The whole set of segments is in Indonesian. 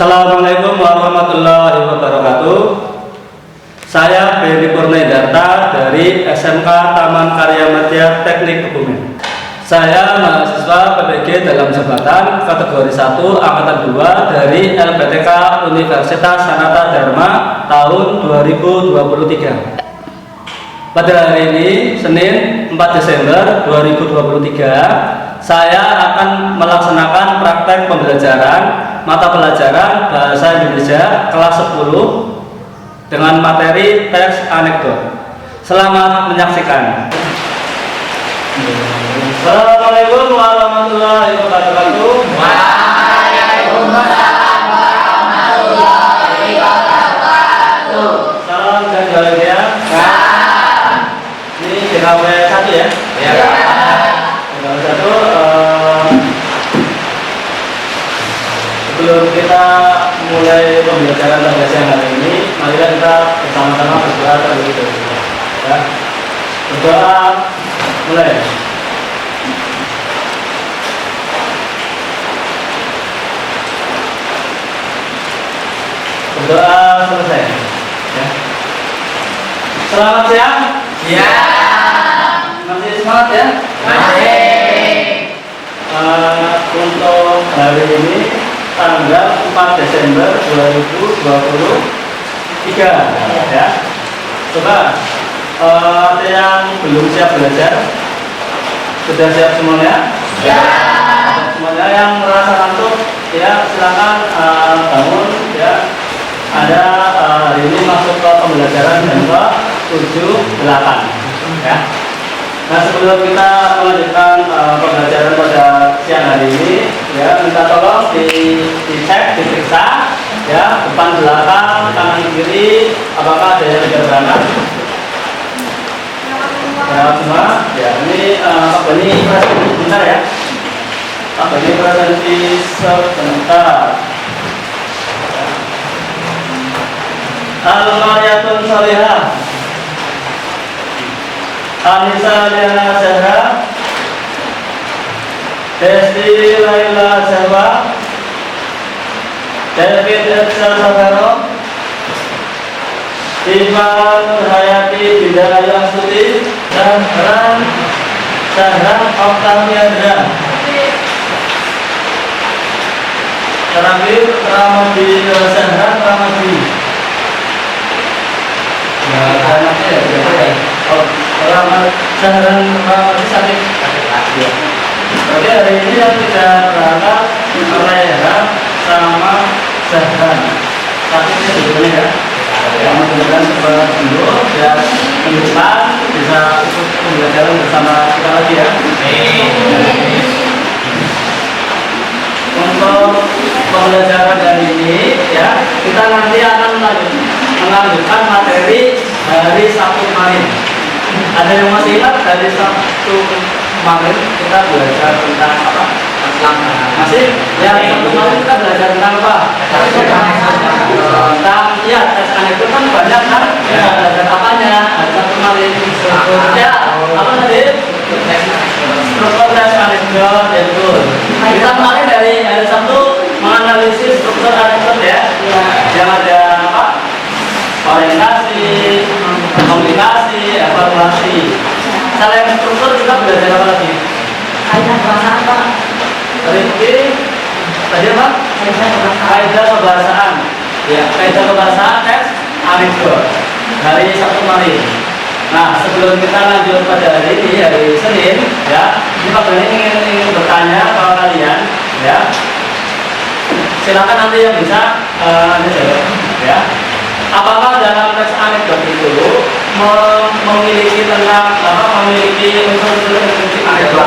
Assalamualaikum warahmatullahi wabarakatuh. Saya Beri Purnadarta dari SMK Taman Karya Madya Teknik Kebumen. Saya mahasiswa PPG dalam jabatan kategori 1 angkatan 2 dari LPTK Universitas Sanata Dharma tahun 2023. Pada hari ini, Senin 4 Desember 2023, saya akan melaksanakan praktek pembelajaran mata pelajaran Bahasa Indonesia kelas 10 dengan materi teks anekdot. Selamat menyaksikan. Assalamualaikum warahmatullahi wabarakatuh. Waalaikumsalam warahmatullahi wabarakatuh. Salam dan bahagia. Ini JKW 1 ya? Ya. JKW 1. Sebelum kita mulai pembelajaran pada siang hari ini, mari kita bersama-sama berdoa terlebih dahulu. Ya. Berdoa mulai. Berdoa selesai. Ya. Selamat siang. Ya. Masih semangat ya? Masih. Untuk hari ini tanggal 4 Desember 2023 ya. Coba ada yang belum siap belajar? Sudah siap semuanya? Ya. Semuanya yang merasa ngantuk ya silakan bangun ya. Ada hari ini masuk ke pembelajaran jam 7.8 ya. Nah, sebelum kita melanjutkan pembelajaran pada siang hari ini, ya minta tolong dicek, diperiksa, ya depan belakang, kanan kiri, apakah ada yang tidak berangkat? Ya semua, ya ini Pak Bani presentasi sebentar ya. Pak Bani presentasi sebentar. Al-Maryatun Salihah. Anissa Liana Zahra, Desti Laila Zahra, David Edsa Sabaro, Iman Hayati Bidayah Suti, Zahran Oktamiandra, terakhir Ramadi Zahran Ramadi. Zahran Ramadi sakit. Oke, hari ini yang tidak berangkat Rehan sama Zahran. Sakitnya sebetulnya ya. Yang mudah-mudahan sebuah sembuh dan minggu depan bisa ikut pembelajaran bersama kita lagi ya. Untuk pembelajaran hari ini ya, kita nanti akan melanjutkan materi hari Sabtu kemarin. Ada yang masih ingat dari Sabtu kemarin kita belajar tentang apa? Masih? Ya, Sabtu kemarin kita belajar tentang apa? Tentang ya, teks anekdot kan banyak kan? Ya, belajar apanya? Hari Sabtu kemarin. Ya, apa tadi? Struktur teks anekdot itu. Kita kemarin dari hari Sabtu menganalisis struktur anekdot ya. Yang ada apa? Orientasi, komunikasi, evaluasi. Selain struktur kita belajar apa lagi? Kaidah bahasa apa? Tadi apa? Kaidah kebahasaan. Ya, kaidah kebahasaan teks anekdot dari Sabtu kemarin. Nah, sebelum kita lanjut pada hari ini, hari Senin, ya, Pak Bani ingin bertanya ke kalian, ya. Silakan nanti yang bisa Anda jawab, ya. Apakah dalam teks anekdot itu memiliki unsur-unsur intrinsik anekdot?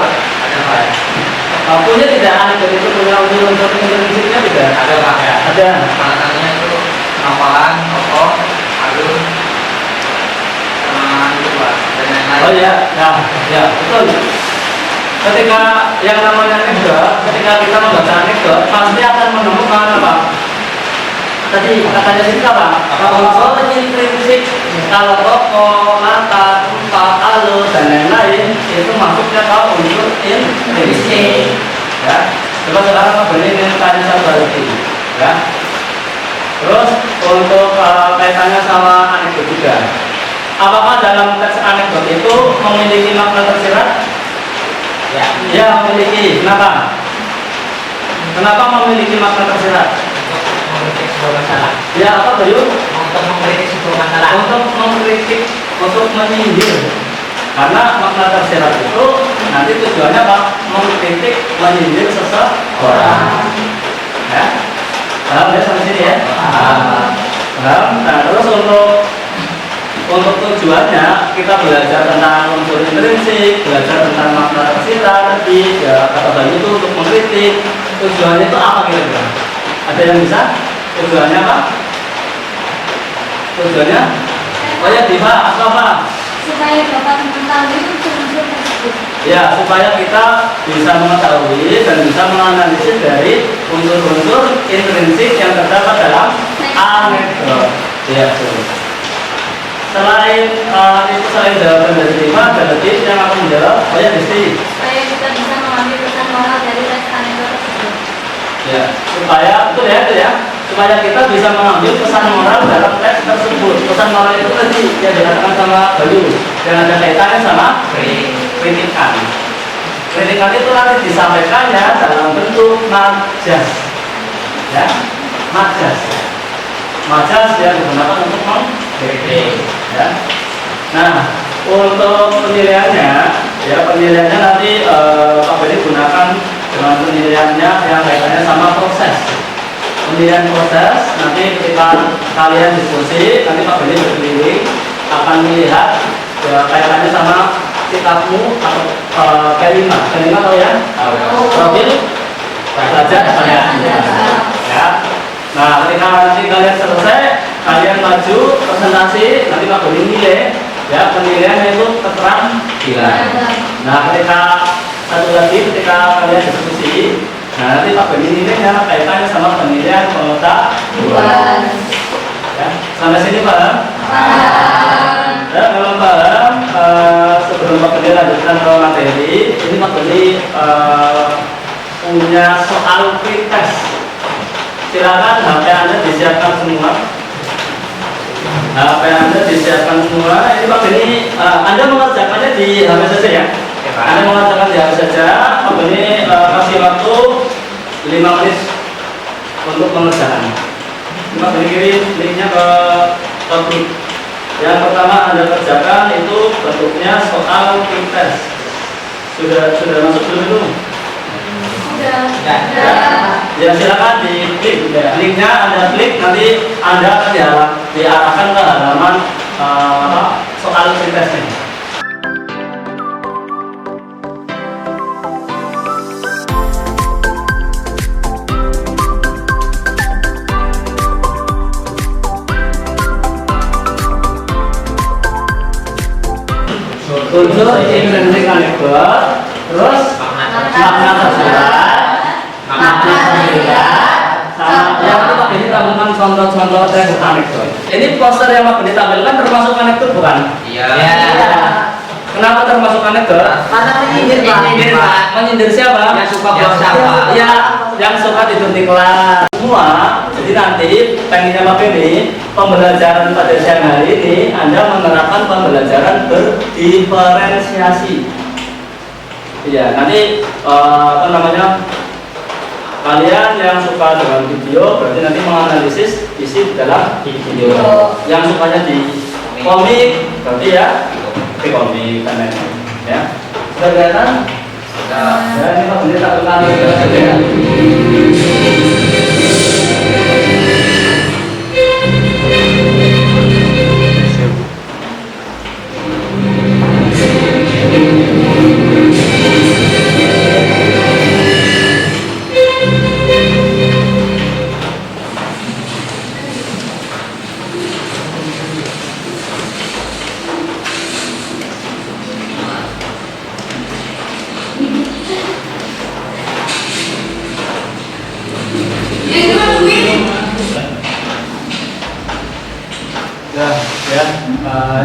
Punya tidak anekdot itu punya unsur-unsur intrinsiknya tidak? Ada Pak ya. Ada. Alasannya itu hafalan, tokoh, alun, itu Pak. Dan lain-lain. Oh ya, ya betul. Ketika yang namanya anekdot, ketika kita membaca anekdot, pasti akan menemukan apa? Tadi katanya sih apa? Unsur intrinsik, kalau tokoh, latar, tempat, alur dan lain-lain itu masuknya ke unsur intrinsik. Ya, coba sekarang Pak Bani ingin tanya satu lagi. Ya, Terus untuk kaitannya sama anekdot juga. Apakah dalam teks anekdot itu memiliki makna tersirat? Ya. Ya, memiliki. Kenapa? Kenapa memiliki makna tersirat? Untuk mengkritik sebuah masalah. Ya, apa Bayu? Untuk mengkritik sebuah masalah. Untuk mengkritik, untuk menyindir. Karena makna tersirat itu nanti tujuannya apa? Mengkritik, menyindir seseorang. Ya, paham ya sampai sini ya? Paham. Nah, terus untuk tujuannya kita belajar tentang unsur intrinsik, belajar tentang makna tersirat tadi, ya kata Bayu itu untuk mengkritik. Tujuannya itu apa kira-kira? Ada yang bisa? Tujuannya apa? Tujuannya? Oh ya, Diva, apa? Supaya dapat mengetahui unsur-unsur tersebut. Ya, supaya kita bisa mengetahui dan bisa menganalisis dari unsur-unsur intrinsik yang terdapat dalam anekdot. Ya, betul. Selain itu, selain jawaban dari Diva, ada lagi yang akan menjawab. Oh ya, Desti. Supaya kita bisa mengambil pesan moral dari teks anekdot tersebut. Ya, supaya itu ya, supaya kita bisa mengambil pesan moral dalam teks tersebut. Pesan moral itu tadi yang dikatakan sama Bayu, yang ada kaitannya sama kritikan. Kritikan itu nanti disampaikannya dalam bentuk majas, ya, majas yang digunakan untuk mengkritik, ya. Nah, untuk penilaiannya, ya penilaiannya nanti Pak Bedi gunakan dengan penilaiannya yang kaitannya sama proses. Penilaian proses nanti ketika kalian diskusi, nanti Pak Bedi berkeliling akan melihat ya, kaitannya sama sikapmu atau kelima tahu ya? Profil belajar kalian. Ya. Nah, ketika nanti kalian selesai, kalian maju presentasi, nanti Pak Bedi nilai. Ya, penilaian itu keterampilan. Nah, ketika satu lagi ketika kalian diskusi, nah nanti Pak Bedi nilainya kaitannya sama penilaian pengetahuan. Ya, sampai sini paham? Paham. Ya, kalau paham, sebelum Pak Bedi lanjutkan ke materi, ini Pak Bedi punya soal pretest. Silakan HP Anda disiapkan semua. HP Anda disiapkan semua. Ini Pak Beni, Anda mengerjakannya di HP saja ya. Anda mengerjakan di HP saja. Pak Beni kasih waktu 5 menit untuk mengerjakan. Pak Beni kirim linknya ke grup. Yang pertama Anda kerjakan itu bentuknya soal pretest. Sudah masuk belum itu? Ya, silakan diklik linknya, Anda klik, nanti Anda akan diarahkan ke halaman soal pretestnya. Unsur intrinsik anekdot, terus makna tersirat, sama yang itu Pak Beni tampilkan contoh-contoh teks anekdot. Ini poster yang Pak Beni tampilkan termasuk anekdot bukan? Iya. Kenapa termasuk anekdot? Karena menyindir Pak. Menyindir siapa? Yang suka buang sampah. Ya, yang suka tidur di kelas. Semua. Jadi nanti pengennya Pak Beni, pembelajaran pada siang hari ini Anda menerapkan pembelajaran berdiferensiasi. Iya, nanti apa namanya? Kalian yang suka dengan video berarti nanti menganalisis isi di dalam video. Yang sukanya di komik berarti ya di komik dan lain-lain. Ya, sudah kelihatan? Sudah. Ya, ini Pak Beni tak ulangi saja ya.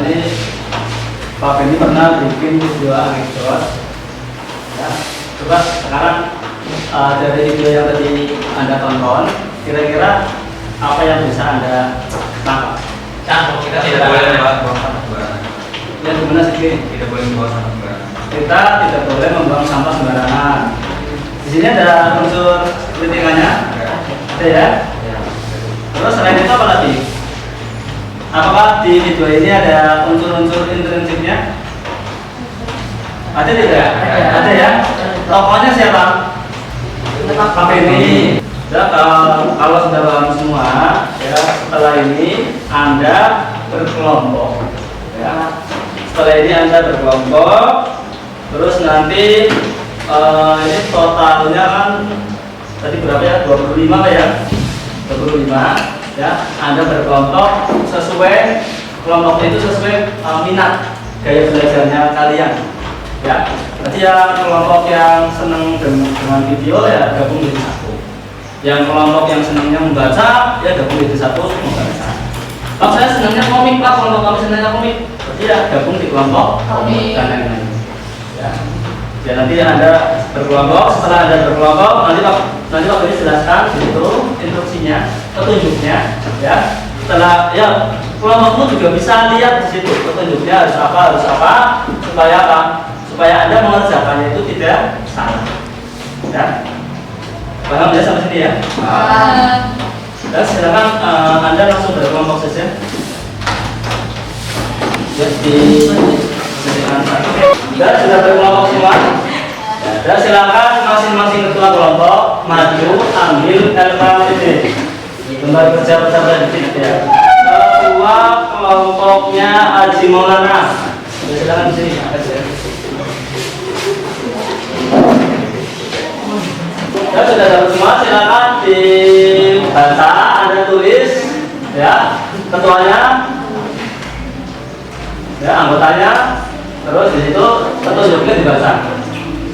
Ini Pak Beni pernah bikin video anekdot. Ya, coba sekarang dari video yang tadi Anda tonton, kira-kira apa yang bisa Anda tangkap? Campur kita Tidak boleh membawa sampah sembarangan. Yang gimana sih? Tidak boleh membawa sampah sembarangan. Kita tidak boleh membuang sampah sembarangan. Di sini ada unsur kritikannya, ada ya. Terus selain itu apa lagi? Apakah di video ini ada unsur-unsur intrinsiknya? Ada tidak? Ada ya. Tokohnya siapa? Pak ini. Ya, kalau sudah paham semua, ya setelah ini Anda berkelompok. Ya. Setelah ini Anda berkelompok, terus nanti ini totalnya kan tadi berapa ya? 25 ya? 25 ya. Anda berkelompok sesuai kelompoknya itu sesuai minat gaya belajarnya kalian. Ya. Nanti yang kelompok yang senang dengan video ya gabung jadi satu. Yang kelompok yang senangnya membaca ya gabung jadi satu membaca. Kalau saya senangnya komik Pak, kelompok kami senangnya komik, berarti ya gabung di kelompok komik dan lain-lain. Ya nanti Anda berkelompok, setelah Anda berkelompok nanti Pak ini jelaskan di situ instruksinya, petunjuknya ya. Setelah ya kelompokmu juga bisa lihat di situ petunjuknya harus apa supaya apa? Supaya Anda mengerjakannya itu tidak salah. Ya. Paham ya sampai sini ya? Dan silakan Anda langsung berkelompok saja. Jadi dan sudah berkelompok semua. Dan silakan masing-masing ketua kelompok maju ambil LKPD. Kembali kerja bersama di sini ya. Ketua kelompoknya Haji Maulana. Silakan di sini. Ya sudah dapat semua, silakan dibaca, Anda tulis ya ketuanya, ya anggotanya, terus di situ petunjuknya dibaca.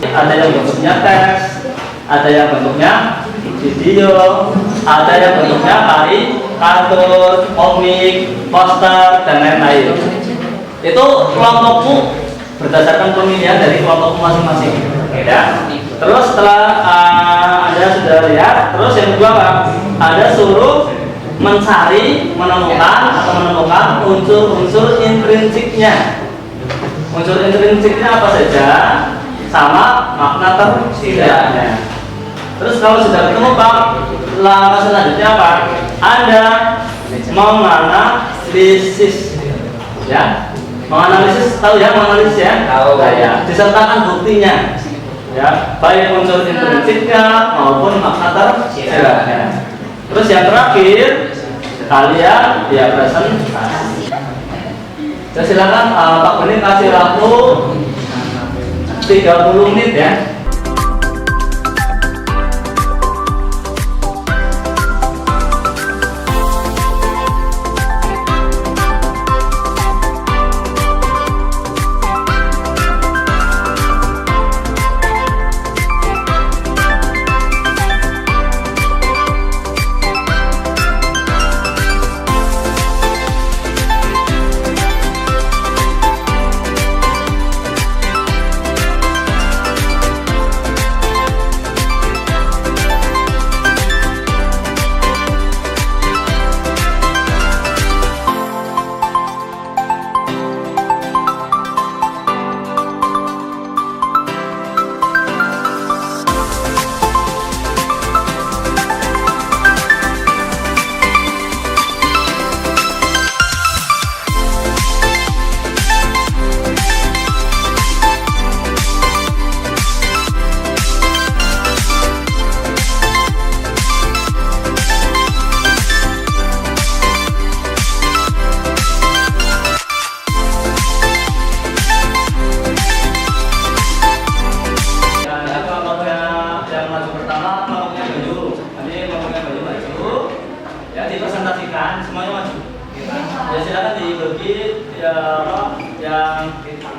Ada yang bentuknya teks, ada yang bentuknya video, ada yang bentuknya kartun, komik, poster dan lain-lain. Itu kelompokmu berdasarkan pemilihan dari kelompokmu masing-masing. Ya. Terus setelah Anda sudah lihat, terus yang kedua Pak, Anda suruh menemukan unsur-unsur intrinsiknya. Unsur intrinsiknya apa saja, sama makna tersiratnya. Terus kalau sudah ketemu Pak, langkah selanjutnya apa? Anda mau menganalisis, ya. Menganalisis, tahu ya menganalisis ya? Tahu. Ya. Disertakan buktinya. Ya, baik unsur intrinsiknya maupun makna tersiratnya. Terus yang terakhir kalian ya presentasi. Saya silakan Pak Beni kasih waktu 30 menit ya.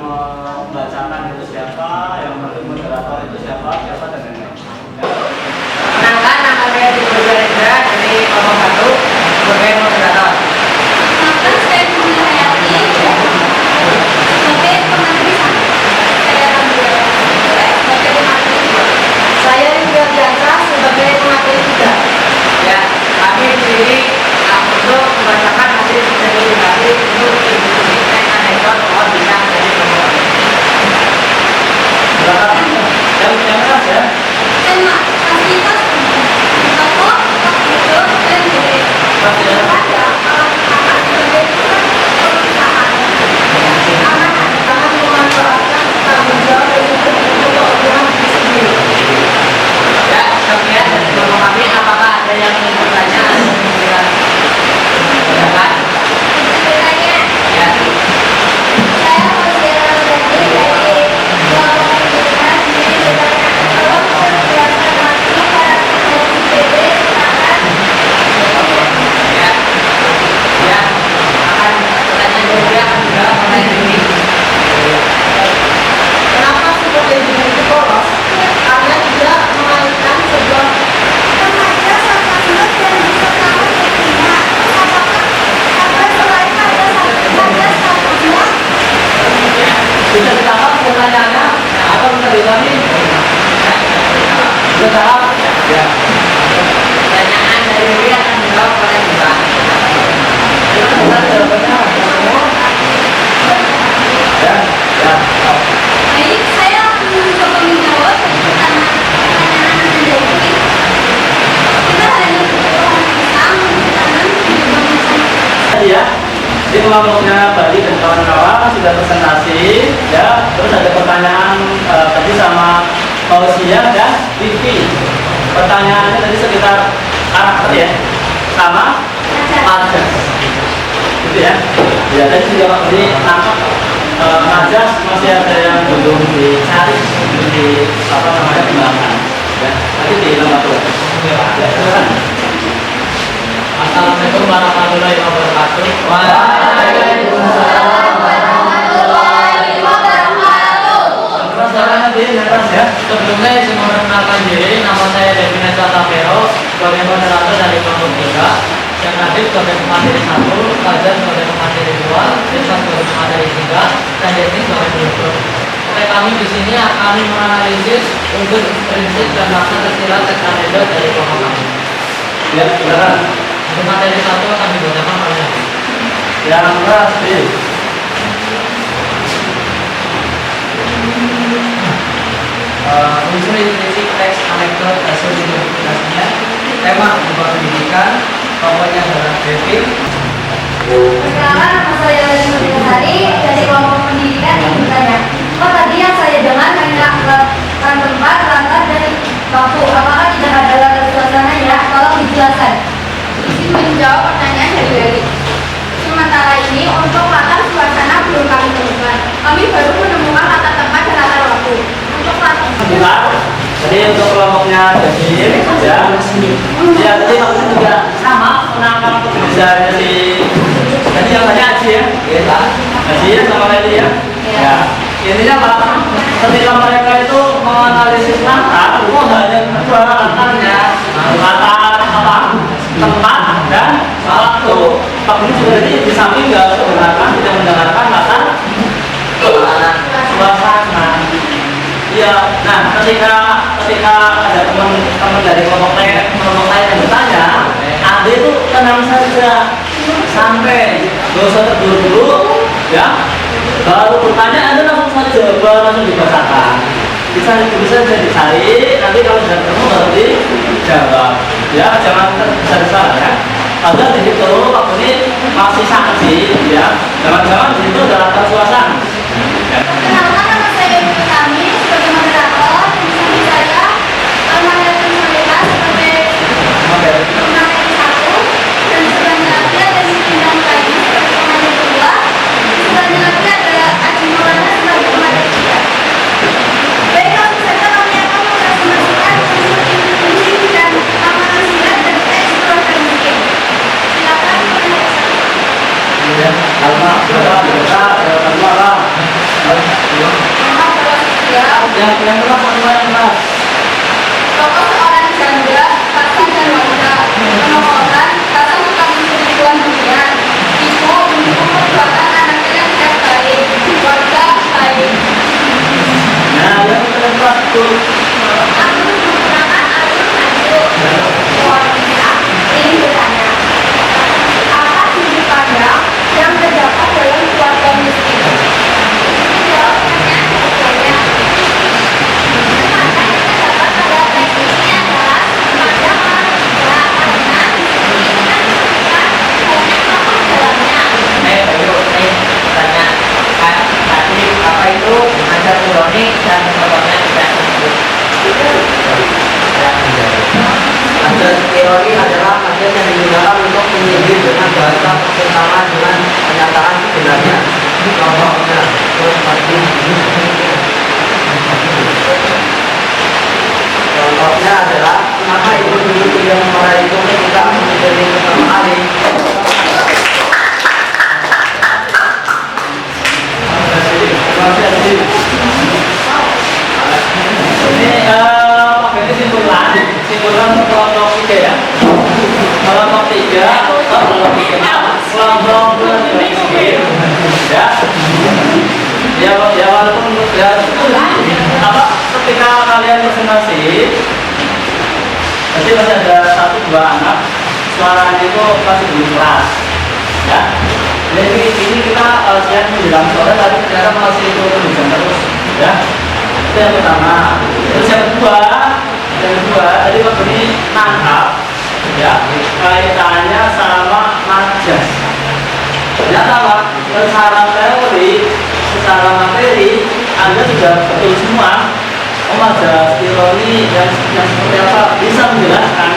Membacakan itu siapa, yang moderator itu siapa dan lain-lain. Kenalkan, nama saya Dibur Garendra dari kelompok 1 sebagai moderator. Maka saya Bunda Hayati sebagai pemateri 1. Saya Rambu sebagai pemateri 2. Saya Rinda Biasa sebagai pemateri 3. Ya, kami di sini Jadi kelompoknya Bali dan kawan-kawan sudah presentasi, ya. Terus ada pertanyaan tadi sama Fausia dan Vivi. Pertanyaannya tadi sekitar karakter ya, sama Najas, gitu ya. Ya tadi juga Pak Budi nangkep Najas masih ada yang belum dicari, belum di apa namanya kembangkan. Ya, nanti di lembar dua. Ya, silakan. Assalamualaikum warahmatullahi wabarakatuh. Waalaikumsalam warahmatullahi wabarakatuh. Suaranya di atas ya. Sebelumnya saya mau mengenalkan diri, nama saya Devina Satapero, sebagai moderator dari kelompok 3, yang hadir sebagai pemateri 1, Fajar sebagai pemateri 2, Desa sebagai pemateri 3, dan Desi sebagai penutup. Oke, kami di sini akan menganalisis unsur prinsip dan makna tersirat teks amendment dari kelompok kami. Ya, silakan. Untuk materi 1 akan dibacakan oleh Nabi. Yang keras di Unsur prinsip teks amendment hasil identifikasinya, tema berupa pendidikan, pokoknya adalah Devin. Perkenalkan, nama saya Lali Nurhari dari kelompok pendidikan yang bertanya. Oh, tadi yang saya dengar hanya akan tempat, lantai, dan bangku. Apakah tidak ada latar suasananya? Tolong dijelaskan. Izin menjawab pertanyaan dari Lali. Sementara ini untuk latar suasana belum kami temukan. Kami baru menemukan latar tempat dan latar waktu. Untuk latar sebentar. Jadi untuk kelompoknya Devin, ya tadi maksudnya juga sama menangkap kebijakannya si tadi yang tanya Aji ya, Aji ya sama Leli ya. Ya, intinya Pak, ketika mereka itu menganalisis latar, itu hanya dua latarnya, latar apa? Tempat dan waktu. Pak ini juga di samping nggak sebenarnya tidak mendengarkan latar suasana. Iya, nah ketika ada teman dari kelompok lain yang bertanya, Ade itu tenang saja sampai gak usah terburu-buru, ya. Baru bertanya Anda langsung saja jawaban langsung dibacakan. Bisa saja dicari, nanti kalau sudah ketemu baru dijawab. Ya, jangan tergesa-gesa ya. Agar di situ waktu ini masih saksi, ya. Jangan-jangan di situ adalah suasana. Ya. Perkenalkan, nama saya Ibu Kami sebagai moderator. Di sini saya mengenalkan mereka sebagai pemateri 1, dan sebenarnya ada Sintang Tadi sebagai pemateri 2. Sebenarnya ada Aji Maulana sebagai pemateri 3. Baik, langsung saja kami akan mempresentasikan unsur prinsip dan makna tersirat dari teks keluarga miskin. Silakan pemateri 1. Ya, Alma, yang keras. Tokoh seorang janda, pasang dan wanita, penokohan, pasang suka mencuri tuan dunia, ibu mendukung perbuatan anaknya yang tidak baik, keluarga baik. Nah, yang keempat tuh. Aku menggunakan alur masuk keluarga ini bertanya, apa sudut pandang yang terdapat dalam keluarga miskin? Jawab pertanyaan sebagainya. Sudut pandang yang terdapat pada teks ini adalah sudut pandang orang tua karena miskin kan bukan banyak tokoh dalamnya. Tanya kan tadi apa itu ajar Muroni dan tokohnya tidak disebut. Ajar teori adalah ajar yang digunakan untuk menyindir dengan bahasa pertentangan dengan pernyataan sebenarnya. Contohnya, contohnya adalah kenapa ibu-ibu yang memarahi itu ketika menjadi pertama kali. Ini Pak Beni simpulan kelompok 3 ya. Kelompok 3, kelompok miskin, ya. Ya walaupun ya apa ketika kalian presentasi, nanti masih ada 1-2 anak suaranya itu masih belum keras, ya. Jadi ini kita siap menjelang sore tapi ternyata masih itu hujan terus, ya. Itu yang pertama. Terus yang kedua tadi Pak Beni nangkap, ya, kaitannya sama Najas. Ya, ternyata apa? Secara teori, secara materi Anda sudah betul semua. Majas, ironi, dan yang seperti apa bisa menjelaskan.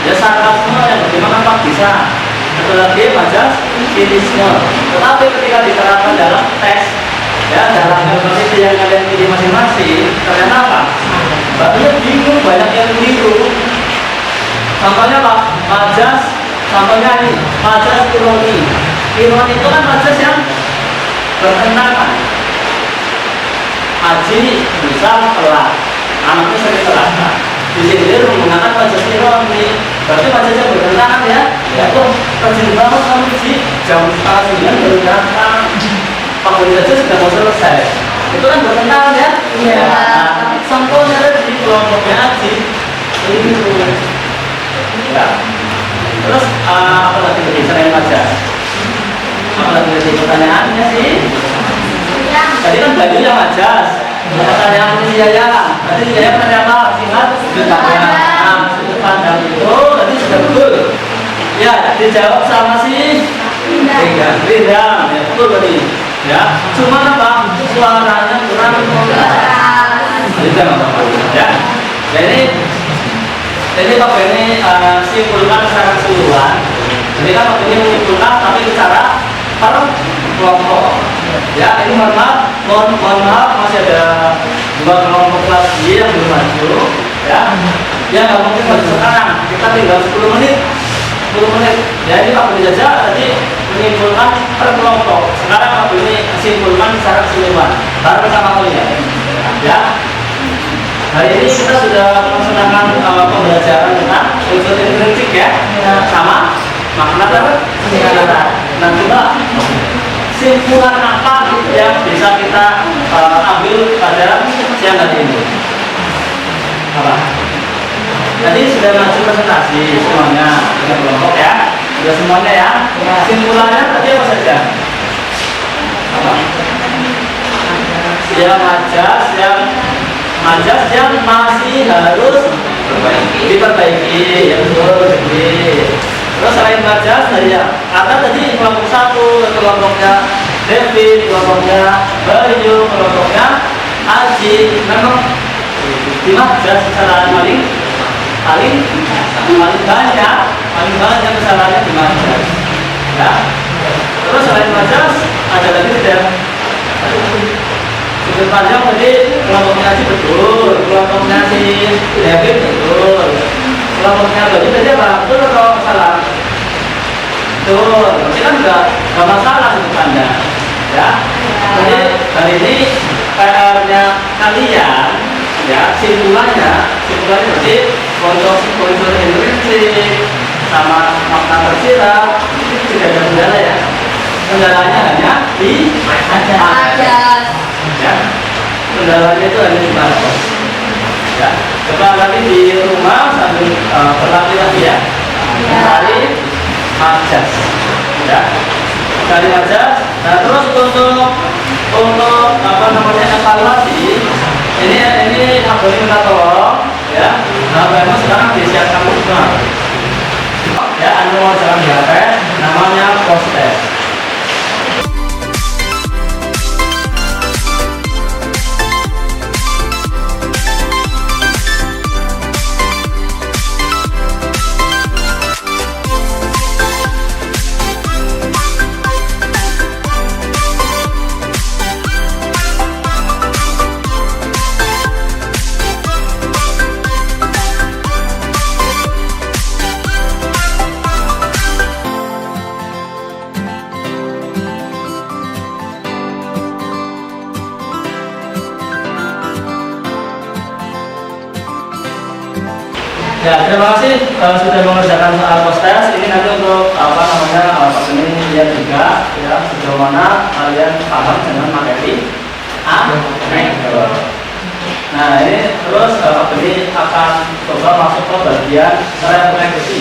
Ya sarkasme yang bagaimana Pak bisa. Satu lagi majas, sinisme. Tetapi ketika diterapkan dalam tes, ya dalam LKPT yang kalian pilih masing-masing, ternyata apa? Banyak bingung, banyak yang keliru. Contohnya Pak, majas, contohnya ini, majas ironi. Ironi itu kan majas yang bertentangan. Haji bisa telat, anaknya sakit terasa. Di sini dia menggunakan majas ironi. Berarti majasnya bertentangan ya. Ya tuh rajin banget kamu di jam 8:30 baru datang. Pak Budi saja sudah mau selesai. Itu kan bertentangan ya. Iya. Sampelnya di kelompoknya Haji. Ini ya. Terus apa lagi selain majas? Apa lagi pertanyaannya sih? Tadi kan bajunya majas. Pertanyaan ini ya. Tadi saya tanya apa? Singkat sudut pandang. Nah, sudut pandang itu tadi sudah betul. Ya, dijawab sama si Rindang. Ya, betul tadi. Ya, cuma apa? Suaranya kurang keras. Itu apa? Ya. Nah, ini Pak Beni simpulkan secara keseluruhan. Jadi kan Pak Beni menyimpulkan tapi secara per kelompok. Ya, ini mohon maaf masih ada 2 kelompok lagi yang belum maju. Ya, ya nggak mungkin maju sekarang. Kita tinggal 10 menit. Ya, ini Pak Beni saja tadi menyimpulkan per kelompok. Sekarang Pak Beni simpulkan secara keseluruhan. Baru sama kalian. Ya. Hari ini kita sudah melaksanakan pembelajaran tentang unsur intrinsik ya, sama makna tersirat. Nah, coba simpulan apa yang bisa kita ambil pada siang hari ini? Apa? Tadi sudah maju presentasi semuanya dengan kelompok ya, sudah semuanya ya. Simpulannya tadi apa saja? Apa? Ya majas yang masih harus diperbaiki, ya betul. Terus selain majas tadi ya, karena tadi kelompok 1, kelompoknya David, kelompoknya Bayu, kelompoknya Aji, memang di majas kesalahan paling banyak kesalahannya di majas. Ya. Terus selain majas ada lagi tidak? Sudut pandang tadi kelompoknya Aji betul, kelompoknya si David betul. Kelompoknya Bayu tadi apa? Betul atau salah? Betul, berarti kan nggak masalah sudut pandang, ya. Jadi hari ini PR-nya kalian, ya simpulannya berarti unsur intrinsik sama makna tersirat tidak ada kendala ya. Kendalanya hanya di majas. Ya, kendalanya itu hanya di majas. Ya, coba nanti di rumah sambil berlatih lagi ya. Cari majas, ya. Cari majas. Nah, terus untuk apa namanya evaluasi, ini aku minta tolong, ya. Nah, memang sekarang disiapkan semua. Ya, anu mau jalan di HP, namanya post test. Ya, terima kasih sudah mengerjakan soal post test. Ini nanti untuk apa namanya ini lihat juga ya sejauh mana kalian paham dengan materi Nah, ini terus ini akan coba masuk ke bagian refleksi.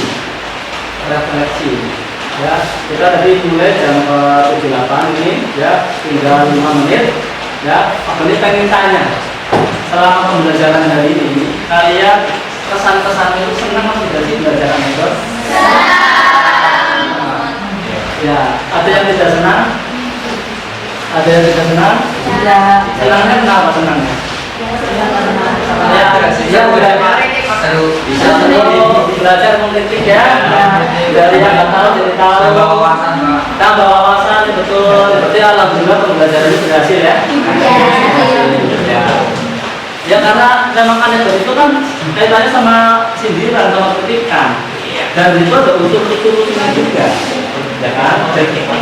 Ya, kita tadi mulai jam 7.08 ini ya, tinggal 5 menit. Ya, ini pengen tanya selama pembelajaran hari ini kalian kesan-kesan itu senang atau tidak sih belajar metode? Ya, ada yang tidak senang? Ada yang tidak senang? Senangnya kenapa senangnya? Ya, udah bisa belajar mengkritik ya. Dari yang nggak tahu jadi tahu. Tambah wawasan, Pak. Tambah wawasan, betul. Berarti alhamdulillah pembelajaran itu berhasil ya. Ya. Ya karena memang anekdot itu kan kaitannya sama sindiran, sama kritikan. Dan itu ada unsur-unsurnya juga. Ya kan?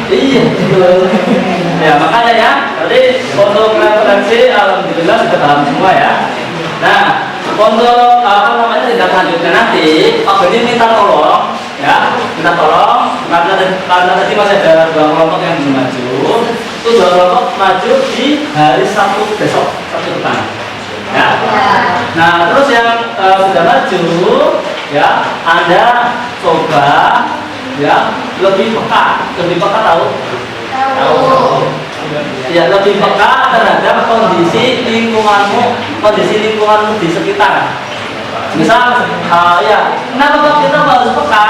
Iya, betul. Ya makanya ya, tadi untuk referensi alhamdulillah sudah paham semua ya. Nah, untuk apa namanya tindak lanjutnya nanti, Pak Beni minta tolong, ya, minta tolong karena tadi masih ada 2 kelompok yang belum maju, itu 2 kelompok maju di hari Sabtu besok, Sabtu depan. Ya. Nah, terus yang sudah maju, ya, Anda coba, ya, lebih peka tahu? Tahu. Ya, lebih peka terhadap kondisi lingkunganmu di sekitar. Misal, ya, kenapa kita harus peka?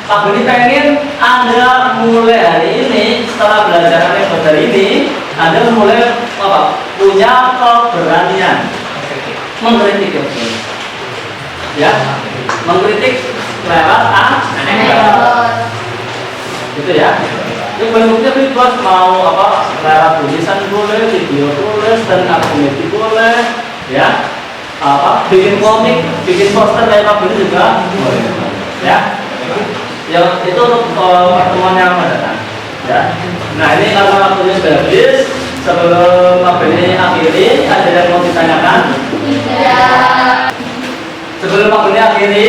Pak Beni pengen Anda mulai hari ini setelah belajar anekdot hari ini, Anda mulai punya keberanian mengkritik ya, mengkritik lewat anekdot, gitu ya. Ini bentuknya bebas, mau lewat tulisan boleh, video boleh, stand up comedy boleh, ya. Bikin komik, bikin poster kayak Pak Beni juga boleh, ya. Yang itu untuk pertemuan yang mendatang, ya. Nah ini karena waktunya sudah habis, sebelum Pak Beni akhiri, ada yang mau ditanyakan? Tidak. Sebelum Pak Beni akhiri,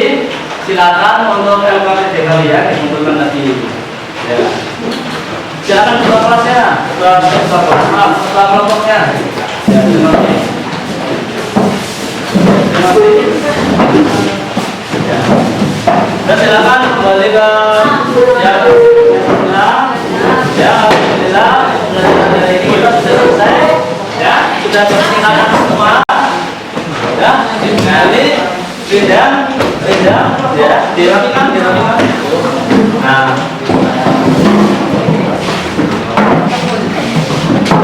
silakan untuk LKPD kalian dikumpulkan lagi. Ya. Silakan ketua kelasnya, ketua kelompoknya. Ya, terima kasih. Terima kasih. Ya. Dan silakan kembali ke ya, ya, alhamdulillah pembelajaran hari ini kita sudah selesai. Ya, sudah selesai semua. Ya, nanti bidang, ya, dirapikan. Nah,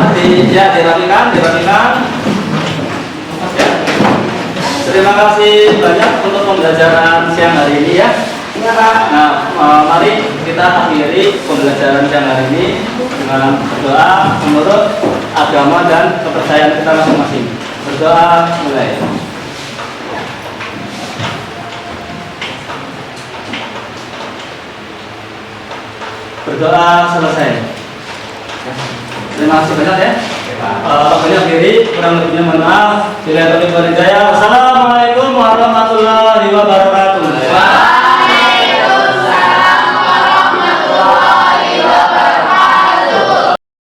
nanti ya dirapikan. Ya. Terima kasih banyak untuk pembelajaran siang hari ini ya. Nah, mari kita akhiri pembelajaran siang hari ini dengan berdoa menurut agama dan kepercayaan kita masing-masing. Berdoa mulai. Berdoa selesai. Terima kasih banyak ya. Pokoknya akhiri, kurang lebihnya mohon maaf. Bila ada yang berjaya, wassalam.